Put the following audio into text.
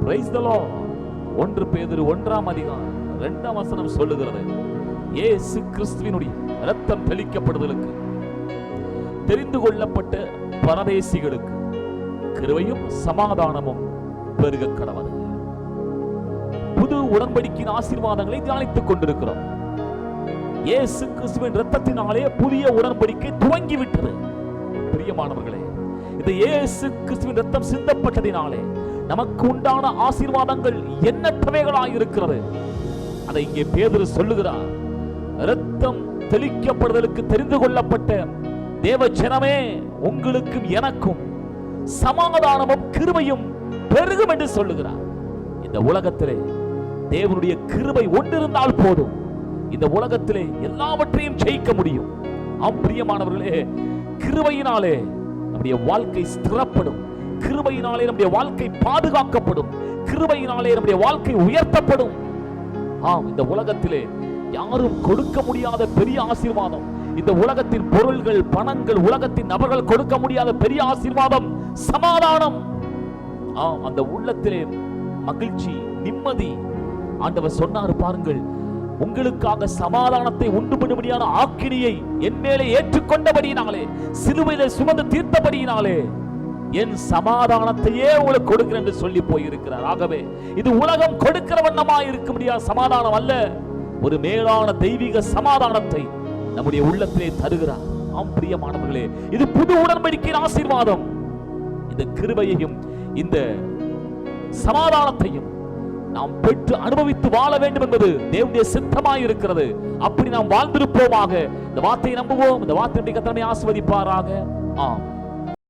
Praise the Lord. 1 பேதுரு 1ஆம் அதிகாரம் 2ஆம் வசனம் சொல்லுகிறது, இயேசு கிறிஸ்துவினுடைய இரத்தம் தெளிக்கப்படுதலுக்கு தெரிந்து கொள்ளப்பட்ட பரதேசிகளுக்கு கிருபையும் சமாதானமும் பெருக கடவது. புது உடன்படிக்கையின் ஆசீர்வாதங்களை தியானித்துக் கொண்டிருக்கிறோம். இயேசு கிறிஸ்துவின் இரத்தத்தினாலே புதிய உடன்படிக்கை துவங்கிவிட்டது. பிரியமானவர்களே, இந்த இயேசு கிறிஸ்துவின் இரத்தம் சிந்தப்பட்டதினாலே நமக்கு உண்டான ஆசீர்வாதங்கள் எண்ணற்றவைகளாய் இருக்கிறது. அதை இங்கே பேதுரு சொல்லுகிறார். இரத்தம் தெளிக்கப்படுதலுக்கு தெரிந்து கொள்ளப்பட்ட தேவ ஜனமே, உங்களுக்கும் எனக்கும் சமாதானமும் கிருபையும் பெருகும் என்று சொல்லுகிறார். இந்த உலகத்திலே தேவனுடைய கிருபை ஒன்றிருந்தால் போதும், இந்த உலகத்திலே எல்லாவற்றையும் ஜெயிக்க முடியும். ஆம் பிரியமானவர்களே, கிருபையினாலே நம்முடைய வாழ்க்கை ஸ்திரப்படும், கிருபையினாலே நம்முடைய வாழ்க்கை பாதுகாக்கப்படும், கிருபையினாலே நம்முடைய வாழ்க்கை உயர்த்தப்படும். ஆம், இந்த உலகத்திலே யாரும் கொடுக்க முடியாத பெரிய ஆசீர்வாதம், இந்த உலகத்தின் பொருள்கள், பணங்கள், உலகத்தின் நபர்கள் கொடுக்க முடியாத பெரிய ஆசீர்வாதம் சமாதானம். ஆம், அந்த உள்ளத்திலே மகிழ்ச்சி, நிம்மதி. ஆண்டவர் சொன்னார் பாருங்கள், உங்களுக்காக சமாதானத்தை உண்டு பண்ணும்படியான ஆக்கினியை என் மேலே ஏற்றுக்கொண்டபடியினாலே, சிலுவையிலே சுமந்து தீர்த்தபடியினாலே என் சமாதானத்தையே உங்களுக்கு கொடுக்கிறேன் என்று சொல்லி போயிருக்கிறார். ஆகவே இது உலகம் கொடுக்கிற வண்ணமாய் இருக்க முடியாத சமாதானம் அல்ல, ஒரு மேலான தெய்வீக சமாதானத்தை நம்முடைய உள்ளத்திலே தருகிறார். ஆம் பிரியமானவர்களே, இது புது உடன்படிக்கையின் ஆசீர்வாதம். இந்த கிருபையையும் இந்த சமாதானத்தையும் நாம் பெற்று அனுபவித்து வாழ வேண்டும் என்பது தேவனுடைய சித்தமாய் இருக்கிறது. அப்படி நாம் வாழ்ந்திருப்போமாக. இந்த வார்த்தையை நம்புவோம். இந்த வார்த்தையை கர்த்தர் நம்மை ஆசீர்வதிப்பாராக. ஆம்.